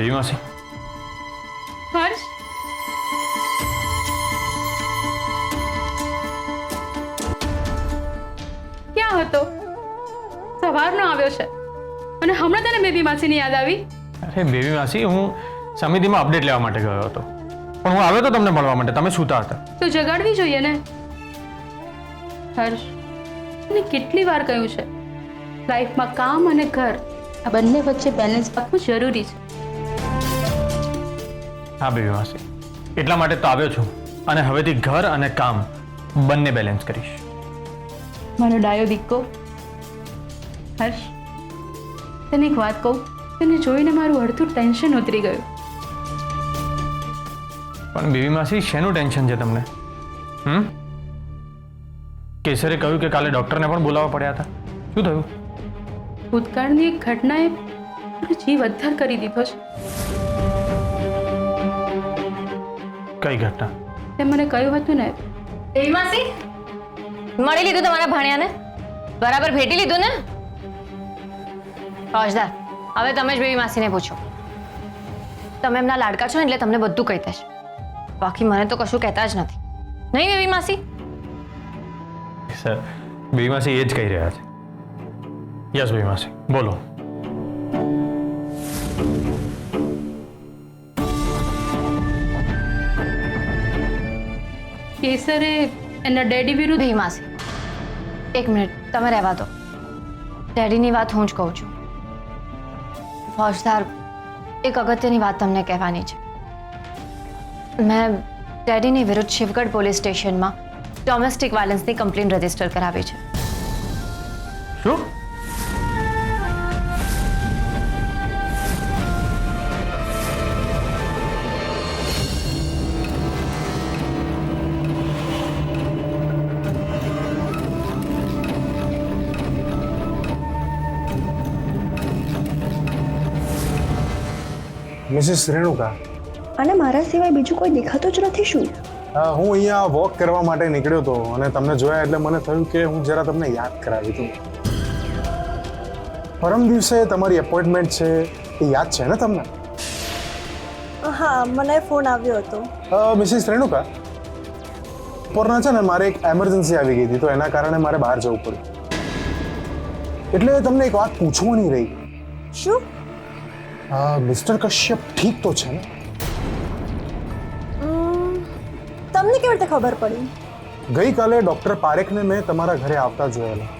Baby માસી, હર્ષ, ક્યાં હતો? સવારનો આવ્યો છે અને હમણાં તને બેબી માસીની યાદ આવી? અરે બેબી માસી, હું સમિતિમાં અપડેટ લેવા માટે ગયો હતો, પણ હું આવ્યો તો તમને મળવા માટે. તમે સૂતા હતા. તો જગાડવી જોઈએ ને. હર્ષ, તને કેટલી વાર કહ્યું છે, લાઈફમાં કામ અને ઘર આ બંને વચ્ચે બેલેન્સ રાખવું જરૂરી છે. હા બેબી માસી, એટલા માટે તો આવ્યો છું, અને હવેથી ઘર અને કામ બંને બેલેન્સ કરીશ. મારો ડાયો દીકરો. હર્ષ, તને એક વાત કહું, તને જોઈને મારું અડધું ટેન્શન ઉતરી ગયું. પણ બેબી માસી, શેનું ટેન્શન છે તમને? કેસરે કહ્યું કે કાલે ડોક્ટરને પણ બોલાવવા પડ્યા હતા. શું થયું? ભૂતકાળની એક ઘટનાએ મારો જીવ અદ્ધર કરી દીધો છે. કઈ ઘટના? તે મને કહ્યું હતું ને. બેબી માસી, મળી લીધું તમારા ભાણિયાને? બરાબર ભેટી લીધું ને? ફોજદાર, હવે તમે જ બેબી માસીને પૂછો. તમે એમના લાડકા છો ને, એટલે તમને બધું કહી દેશે. બાકી મને તો કશું કહેતા જ નથી. નહીં બેબી માસી? સર, બેબી માસી એ જ કહી રહ્યા છે. યસ બેબી માસી, બોલો. કેસરે એના ડેડી વિરુદ્ધ. બેબી માસી, એક મિનિટ તમે રહેવા દો. ડેડીની વાત હું જ કહું છું. ફોજદાર, એક અગત્યની વાત તમને કહેવાની છે. મેં ડેડીની વિરુદ્ધ શિવગઢ પોલીસ સ્ટેશનમાં ડોમેસ્ટિક વાયલન્સની કમ્પ્લેન રજીસ્ટર કરાવી છે. શું? મિસિસ રેણુકા, અને મારા સિવાય બીજું કોઈ દેખાતું જ નથી. શું? હું અહીંયા વોક કરવા માટે નીકળ્યો હતો અને તમને જોયા એટલે મને થયું કે હું જરા તમને યાદ કરાવી દઉં. પરમ દિવસે તમારી એપોઇન્ટમેન્ટ છે, એ યાદ છે ને તમને? હા, મને ફોન આવ્યો હતો. મિસિસ રેણુકા, બપોરના છે ને મારે એક એમરજન્સી આવી ગઈ હતી, તો એના કારણે મારે બહાર જવું પડ્યું. એટલે તમને એક વાત પૂછવાની રહી. શું? મિસ્ટર કશ્યપ ઠીક તો છે ને? તમને કેવી રીતે ખબર પડી? ગઈકાલે ડોક્ટર પારેખને મેં તમારા ઘરે આવતા જોયેલા.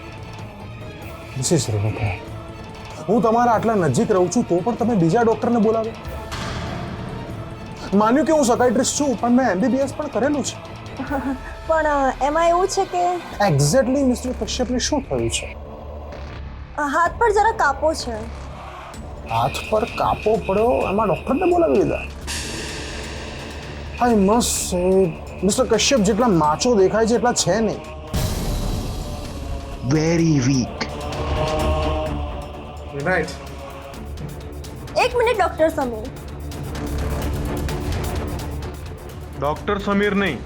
મિસિસ રેણુકા, હું તમારા આટલા નજીક રહું છું તો પણ તમે બીજા ડોક્ટરને બોલાવો. માન્યું કે હું સકાઇટ્રિસ્ટ છું, પણ મેં MBBS પણ કરેલું છે. પણ એમાં એવું છે કે એક્ઝેક્ટલી મિસ્ટર કશ્યપને શું થયું છે? હાથ પર જરા કાપો છે. હાથ પર કાપો પડ્યો, એમાં ડોક્ટરને બોલાવી લીધા? I must say mister Kashyap જેટલા માચો દેખાય છે એટલા છે નહીં. Very weak. રાઈટ. એક minute doctor Sameer. Doctor Sameer નહીં,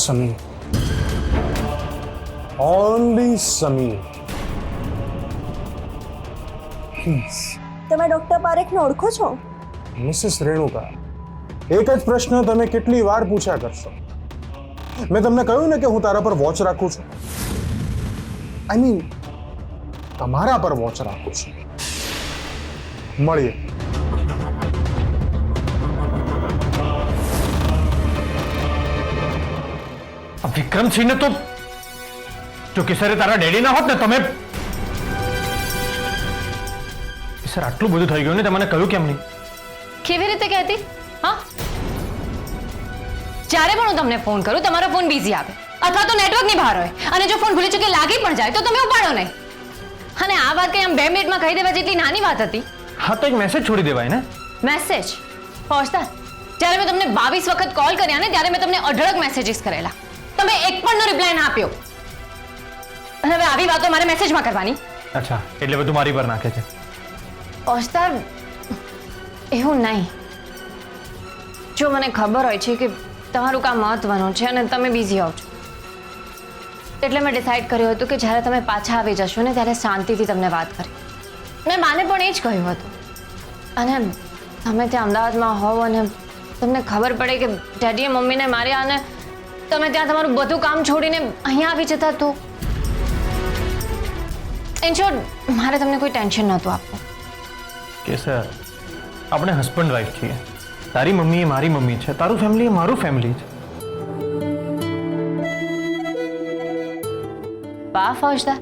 સમીર. ઓનલી સમીર. પ્લીઝ. તમે ડોક્ટર પારેખને ઓળખો છો? મિસિસ રેણુકા, એક જ પ્રશ્ન તમે કેટલી વાર પૂછ્યા કરશો? મેં તમને કહ્યું ને કે હું તારા પર વોચ રાખું છું. આઈ મીન તમારા પર વોચ રાખું છું. મળીએ. વિક્રમસિંહને તો જો કેસરે તારા ડેડી ના હોત ને, તમે સર આટલું બધું થઈ ગયું ને, તમને કહ્યું કેમ નહીં? કેવી રીતે કહેતી? હા, જ્યારે પણ હું તમને ફોન કરું તમારો ફોન બિઝી આવે અથવા તો નેટવર્કની બહાર હોય, અને જો ફોન ભૂલી ચૂકે લાગી પણ જાય તો તમે ઉપાડો નહીં. અને આ વાત કઈ આમ 2 મિનિટમાં કહી દેવા જેટલી નાની વાત હતી. હા, તો એક મેસેજ છોડી દેવાય ને. મેસેજ? પહોંચતા જ્યારે મેં તમને 22 વખત કોલ કર્યા ને, ત્યારે મેં તમને 18 મેસેજીસ કરેલા. તમે એક પણનો રિપ્લાય ના આપ્યો. અને હવે આવી વાતો મારે મેસેજમાં કરવાની? અચ્છા, એટલે બધું મારી પર નાખે છે. પહોંચતા એવું નહીં. જો મને ખબર હોય છે કે તમારું કામ મહત્વનું છે અને તમે બિઝી હોવ છો, એટલે મેં ડિસાઈડ કર્યું હતું કે જ્યારે તમે પાછા આવી જશો ને ત્યારે શાંતિથી તમને વાત કરી. મેં માને પણ એ જ કહ્યું હતું. અને તમે ત્યાં અમદાવાદમાં હોવ અને તમને ખબર પડે કે ડેડીએ મમ્મીને માર્યા અને તમે ત્યાં તમારું બધું કામ છોડીને અહીંયા આવી જતા તો ઇન શોર્ટ મારે તમને કોઈ ટેન્શન નહોતું આપવું. કે સર આપણે હસબન્ડ વાઈફ છીએ. તારી મમ્મી એ મારી મમ્મી છે, તારું ફેમિલી એ મારું ફેમિલી છે. વાહ ફૌજદાર,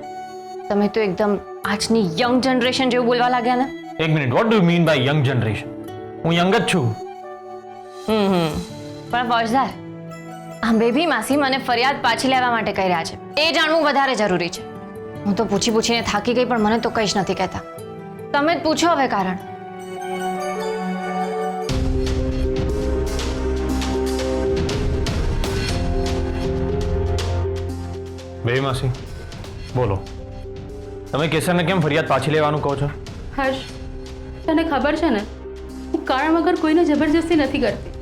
તમે તો એકદમ આજની યંગ જનરેશન જેવું બોલવા લાગ્યા ને. એક minute, what do you mean by young generation? હું યંગ જ છું. પણ ફૌજદાર, આ બેબી માસી મને ફરિયાદ પાછી લેવા માટે કહી રહ્યા છે. એ જાણવું વધારે જરૂરી છે. હું તો પૂછીને થાકી ગઈ, પણ મને તો કંઈ જ નથી કહેતા. તમે જ પૂછો હવે કારણ. બેબી માસી બોલો, તમે કેસરને કેમ ફરિયાદ પાછી લેવાનું કહો છો? હર્ષ, તને ખબર છે ને, હું કારણ વગર કોઈને જબરજસ્તી નથી કરતી.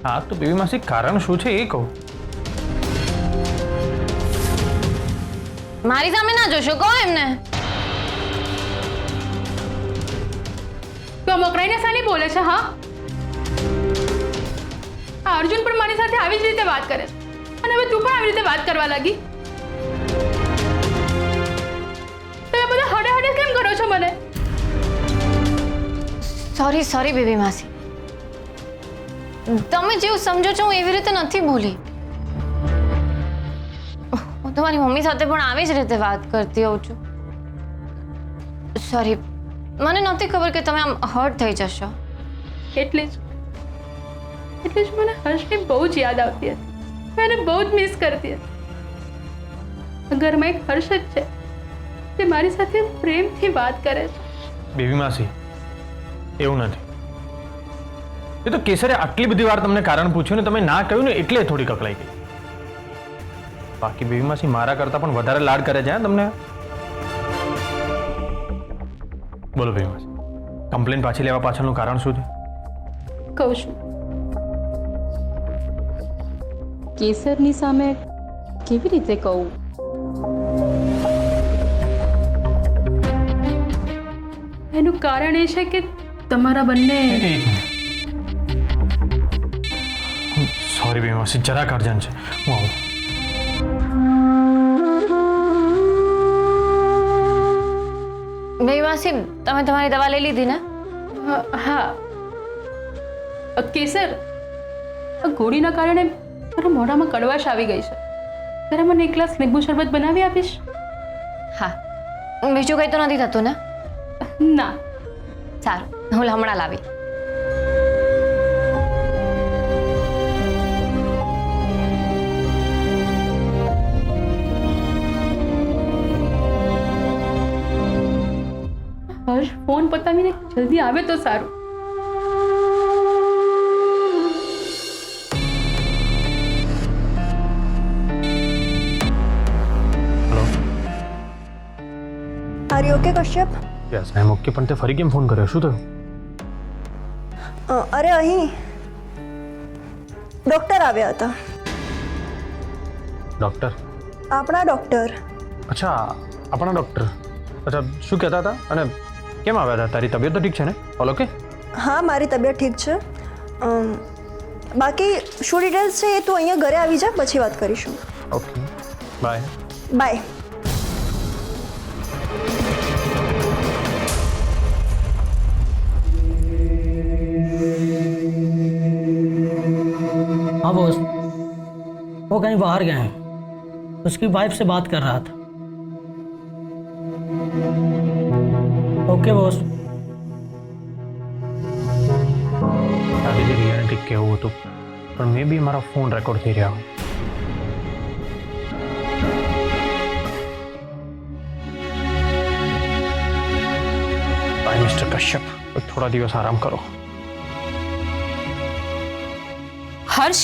હા તો બેબી માસી કારણ શું છે એ કહો. મારી સામે ના જોશો, કહો એમને. તો મકરાઈને સાની બોલે છે? હા, આ અર્જુન પણ મારી સાથે આવી જ રીતે વાત કરે છે અને હવે તું પણ આવી રીતે વાત કરવા લાગી. તમે બધા હડે હડે કેમ કરો છો મને? સોરી બેબી માસી, તમે જેવું સમજો છો હું એવી રીતે નથી બોલી. હું તમારી મમ્મી સાથે પણ આવી જ રીતે વાત કરતી હોઉં છું. સોરી, મને નહોતી ખબર કે તમે આમ હર્ટ થઈ જશો. એટલે જ મને હર્ષની બહુ જ યાદ આવતી હતી. મેં એને બહુ જ મિસ કરતી હતી. ઘરમાં એક હર્ષ જ છે જે મારી સાથે પ્રેમથી વાત કરે છે. બેબી માસી એવું નથી. એ તો કેસરે આટલી બધી વાર તમને કારણ પૂછ્યું ને તમે ના કહ્યું ને એટલે થોડી કકળાઈ ગઈ. બાકી બેબી માસી મારા કરતા પણ વધારે લાડ કરે છે તમને. બોલો બેબી માસી, કમ્પ્લેન પાછી લેવા પાછળનું કારણ શું છે? કહું છું. કેસરની સામે કેવી રીતે કહું? એનું કારણ એ છે કે તમારા બંને સોરી બેબી માસી, જરાક અર્જન્ટ છે, હું આવું. બેબી માસી, તમે તમારી દવા લઈ લીધી ને? હા. કેસર, આ ગોળીના કારણે મારા મોઢામાં કડવાશ આવી ગઈ છે. જરા મને એક ગ્લાસ લીંબુ શરબત બનાવી આપીશ? હા. બીજું કંઈ તો નથી થતું ને? ના. સારું, હું હમણાં લાવી. હર્ષ ફોન પતાવીને જલ્દી આવે તો સારું. Hello. Are you okay Kashyap? Yes I am okay. પણ તે ફરી કેમ ફોન કર્યો? શું થયું? અરે અહીં ડૉક્ટર આવ્યા હતા. ડૉક્ટર? આપણા ડૉક્ટર. અચ્છા, આપણા ડૉક્ટર. અચ્છા, શું કહેતા હતા અને કેમ આવ્યા હતા? તારી તબિયત તો ઠીક છે ને? All okay? હા, મારી તબિયત ઠીક છે. બાકી શું ડિટેલ્સ છે એ તું અહીંયા ઘરે આવી જા, પછી વાત કરીશું. Okay, bye. બાય. हाँ बॉस, वो कहीं बाहर गए हैं. उसकी वाइफ से बात कर रहा था. Okay boss. દાદીજી રિયાલિટી કેવું હતું પણ મે બી મારા ફોન રેકોર્ડ થઈ રહ્યા. બાય મિસ્ટર કશ્યપ, થોડા દિવસ આરામ કરો. હર્ષ,